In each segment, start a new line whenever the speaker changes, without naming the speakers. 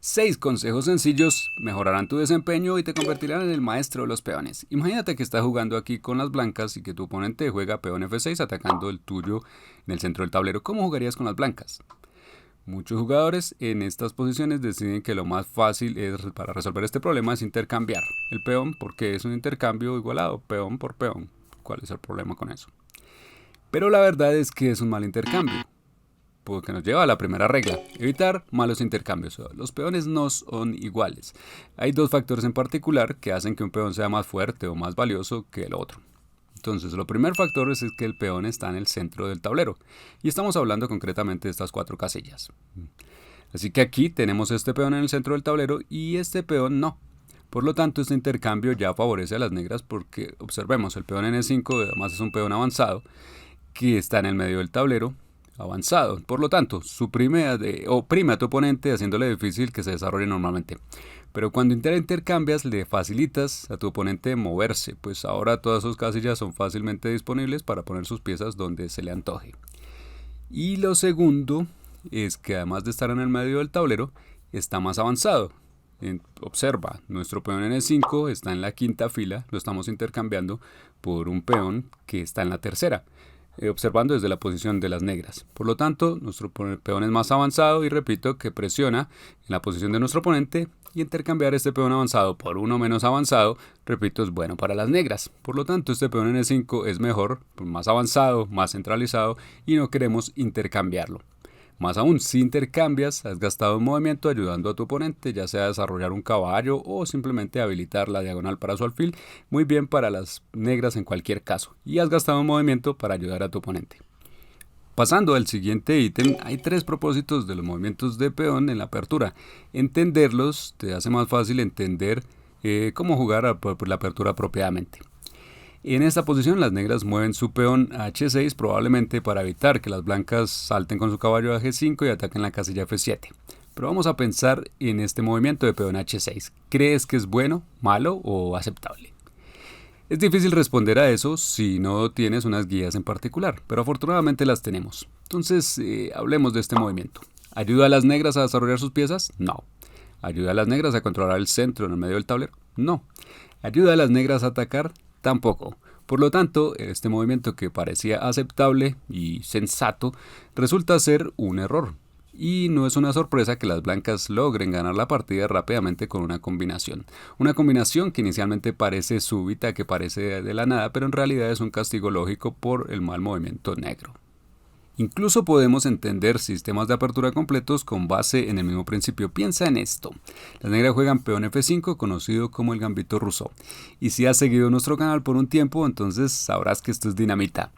6 consejos sencillos mejorarán tu desempeño y te convertirán en el maestro de los peones. Imagínate que estás jugando aquí con las blancas y que tu oponente juega peón F6 atacando el tuyo en el centro del tablero. ¿Cómo jugarías con las blancas? Muchos jugadores en estas posiciones deciden que lo más fácil para resolver este problema es intercambiar el peón, porque es un intercambio igualado, peón por peón. ¿Cuál es el problema con eso? Pero la verdad es que es un mal intercambio, porque nos lleva a la primera regla: evitar malos intercambios. Los peones no son iguales. Hay dos factores en particular que hacen que un peón sea más fuerte o más valioso que el otro. Entonces, el primer factor es que el peón está en el centro del tablero, y estamos hablando concretamente de estas 4 casillas. Así que aquí tenemos este peón en el centro del tablero y este peón no. Por lo tanto, este intercambio ya favorece a las negras porque, observemos, el peón N5 además es un peón avanzado que está en el medio del tablero avanzado. Por lo tanto, oprime a tu oponente haciéndole difícil que se desarrolle normalmente. Pero cuando intercambias, le facilitas a tu oponente moverse, pues ahora todas sus casillas son fácilmente disponibles para poner sus piezas donde se le antoje. Y lo segundo es que además de estar en el medio del tablero, está más avanzado. Observa, nuestro peón N5 está en la quinta fila, lo estamos intercambiando por un peón que está en la tercera, observando desde la posición de las negras. Por lo tanto, nuestro peón es más avanzado y repito que presiona en la posición de nuestro oponente, y intercambiar este peón avanzado por uno menos avanzado, repito, es bueno para las negras. Por lo tanto, este peón N5 es mejor, más avanzado, más centralizado y no queremos intercambiarlo. Más aún, si intercambias, has gastado un movimiento ayudando a tu oponente, ya sea a desarrollar un caballo o simplemente habilitar la diagonal para su alfil, muy bien para las negras en cualquier caso, y has gastado un movimiento para ayudar a tu oponente. Pasando al siguiente ítem, hay 3 propósitos de los movimientos de peón en la apertura. Entenderlos te hace más fácil entender cómo jugar la apertura apropiadamente. En esta posición las negras mueven su peón a H6 probablemente para evitar que las blancas salten con su caballo a G5 y ataquen la casilla F7. Pero vamos a pensar en este movimiento de peón a H6. ¿Crees que es bueno, malo o aceptable? Es difícil responder a eso si no tienes unas guías en particular, pero afortunadamente las tenemos. Entonces, hablemos de este movimiento. ¿Ayuda a las negras a desarrollar sus piezas? No. ¿Ayuda a las negras a controlar el centro en el medio del tablero? No. ¿Ayuda a las negras a atacar? Tampoco. Por lo tanto, este movimiento que parecía aceptable y sensato resulta ser un error. Y no es una sorpresa que las blancas logren ganar la partida rápidamente con una combinación. Una combinación que inicialmente parece súbita, que parece de la nada, pero en realidad es un castigo lógico por el mal movimiento negro. Incluso podemos entender sistemas de apertura completos con base en el mismo principio. Piensa en esto. Las negras juegan peón F5, conocido como el gambito ruso. Y si has seguido nuestro canal por un tiempo, entonces sabrás que esto es dinamita.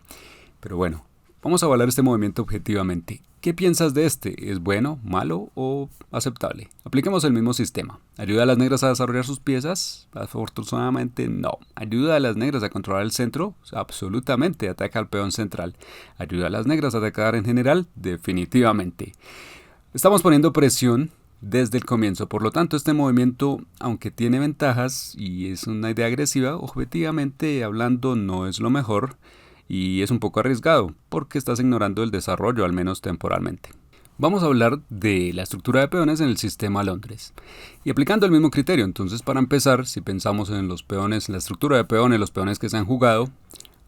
Pero bueno, vamos a evaluar este movimiento objetivamente. ¿Qué piensas de este? ¿Es bueno, malo o aceptable? Apliquemos el mismo sistema. ¿Ayuda a las negras a desarrollar sus piezas? Afortunadamente no. ¿Ayuda a las negras a controlar el centro? Absolutamente. Ataca al peón central. ¿Ayuda a las negras a atacar en general? Definitivamente. Estamos poniendo presión desde el comienzo. Por lo tanto, este movimiento, aunque tiene ventajas y es una idea agresiva, objetivamente hablando no es lo mejor. Y es un poco arriesgado, porque estás ignorando el desarrollo, al menos temporalmente. Vamos a hablar de la estructura de peones en el sistema Londres. Y aplicando el mismo criterio, entonces para empezar, si pensamos en los peones, en la estructura de peones, los peones que se han jugado,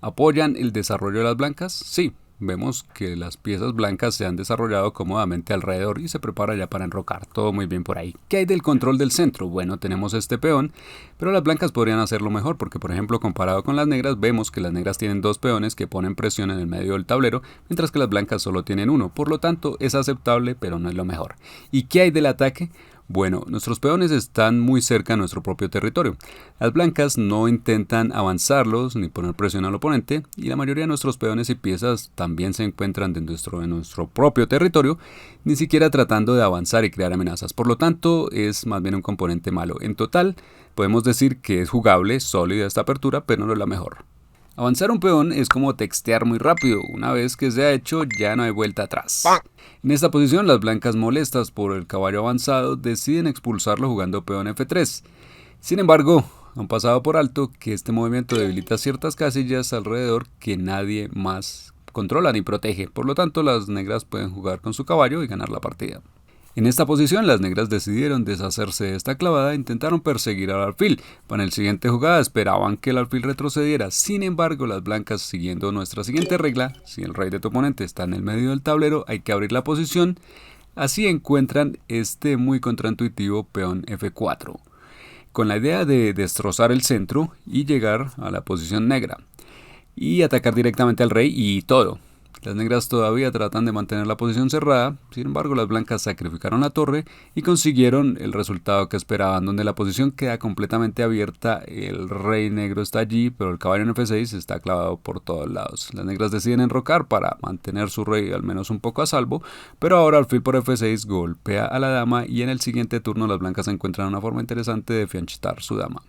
¿apoyan el desarrollo de las blancas? Sí. Vemos que las piezas blancas se han desarrollado cómodamente alrededor y se prepara ya para enrocar. Todo muy bien por ahí. ¿Qué hay del control del centro? Bueno, tenemos este peón, pero las blancas podrían hacerlo mejor porque, por ejemplo, comparado con las negras, vemos que las negras tienen 2 peones que ponen presión en el medio del tablero, mientras que las blancas solo tienen 1. Por lo tanto, es aceptable, pero no es lo mejor. ¿Y qué hay del ataque? Bueno, nuestros peones están muy cerca de nuestro propio territorio. Las blancas no intentan avanzarlos ni poner presión al oponente, y la mayoría de nuestros peones y piezas también se encuentran dentro de nuestro propio territorio, ni siquiera tratando de avanzar y crear amenazas. Por lo tanto, es más bien un componente malo. En total, podemos decir que es jugable, sólida esta apertura, pero no es la mejor. Avanzar un peón es como textear muy rápido. Una vez que se ha hecho, ya no hay vuelta atrás. En esta posición, las blancas, molestas por el caballo avanzado, deciden expulsarlo jugando peón F3. Sin embargo, han pasado por alto que este movimiento debilita ciertas casillas alrededor que nadie más controla ni protege. Por lo tanto, las negras pueden jugar con su caballo y ganar la partida. En esta posición las negras decidieron deshacerse de esta clavada e intentaron perseguir al alfil. Para el siguiente jugada esperaban que el alfil retrocediera, sin embargo las blancas, siguiendo nuestra siguiente regla, si el rey de tu oponente está en el medio del tablero hay que abrir la posición, así encuentran este muy contraintuitivo peón F4, con la idea de destrozar el centro y llegar a la posición negra y atacar directamente al rey y todo. Las negras todavía tratan de mantener la posición cerrada, sin embargo las blancas sacrificaron la torre y consiguieron el resultado que esperaban, donde la posición queda completamente abierta, el rey negro está allí, pero el caballo en F6 está clavado por todos lados. Las negras deciden enrocar para mantener su rey al menos un poco a salvo, pero ahora alfil por F6 golpea a la dama y en el siguiente turno las blancas encuentran una forma interesante de fianchitar su dama.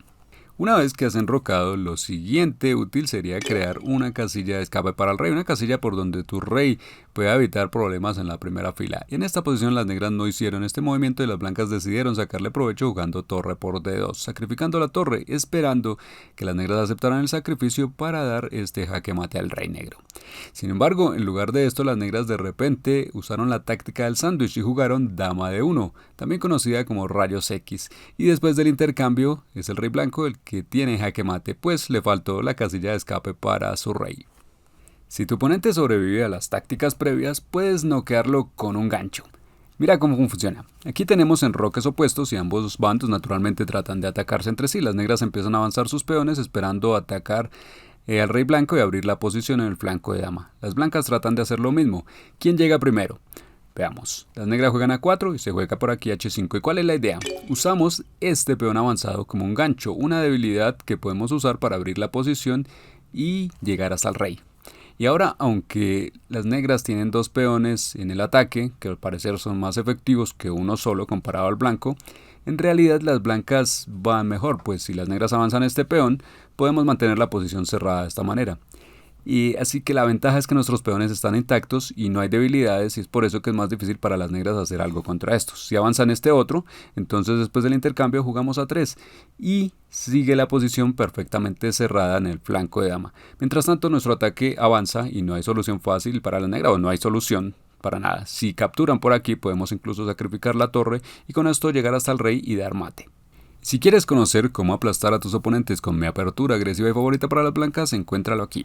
Una vez que has enrocado, lo siguiente útil sería crear una casilla de escape para el rey, una casilla por donde tu rey pueda evitar problemas en la primera fila. Y en esta posición las negras no hicieron este movimiento y las blancas decidieron sacarle provecho jugando torre por D2, sacrificando la torre, esperando que las negras aceptaran el sacrificio para dar este jaque mate al rey negro. Sin embargo, en lugar de esto, las negras de repente usaron la táctica del sándwich y jugaron dama de 1, también conocida como rayos X, y después del intercambio es el rey blanco el que tiene jaque mate, pues le faltó la casilla de escape para su rey. Si tu oponente sobrevive a las tácticas previas, puedes noquearlo con un gancho. Mira cómo funciona. Aquí tenemos enroques opuestos y ambos bandos naturalmente tratan de atacarse entre sí. Las negras empiezan a avanzar sus peones esperando atacar al rey blanco y abrir la posición en el flanco de dama. Las blancas tratan de hacer lo mismo. ¿Quién llega primero? Veamos, las negras juegan a 4 y se juega por aquí H5. ¿Y cuál es la idea? Usamos este peón avanzado como un gancho, una debilidad que podemos usar para abrir la posición y llegar hasta el rey. Y ahora, aunque las negras tienen dos peones en el ataque, que al parecer son más efectivos que uno solo comparado al blanco, en realidad las blancas van mejor, pues si las negras avanzan este peón, podemos mantener la posición cerrada de esta manera. Y así que la ventaja es que nuestros peones están intactos y no hay debilidades, y es por eso que es más difícil para las negras hacer algo contra estos. Si avanzan este otro, entonces después del intercambio jugamos a 3 y sigue la posición perfectamente cerrada en el flanco de dama. Mientras tanto nuestro ataque avanza y no hay solución fácil para la negra, o no hay solución para nada. Si capturan por aquí podemos incluso sacrificar la torre y con esto llegar hasta el rey y dar mate. Si quieres conocer cómo aplastar a tus oponentes con mi apertura agresiva y favorita para las blancas, encuéntralo aquí.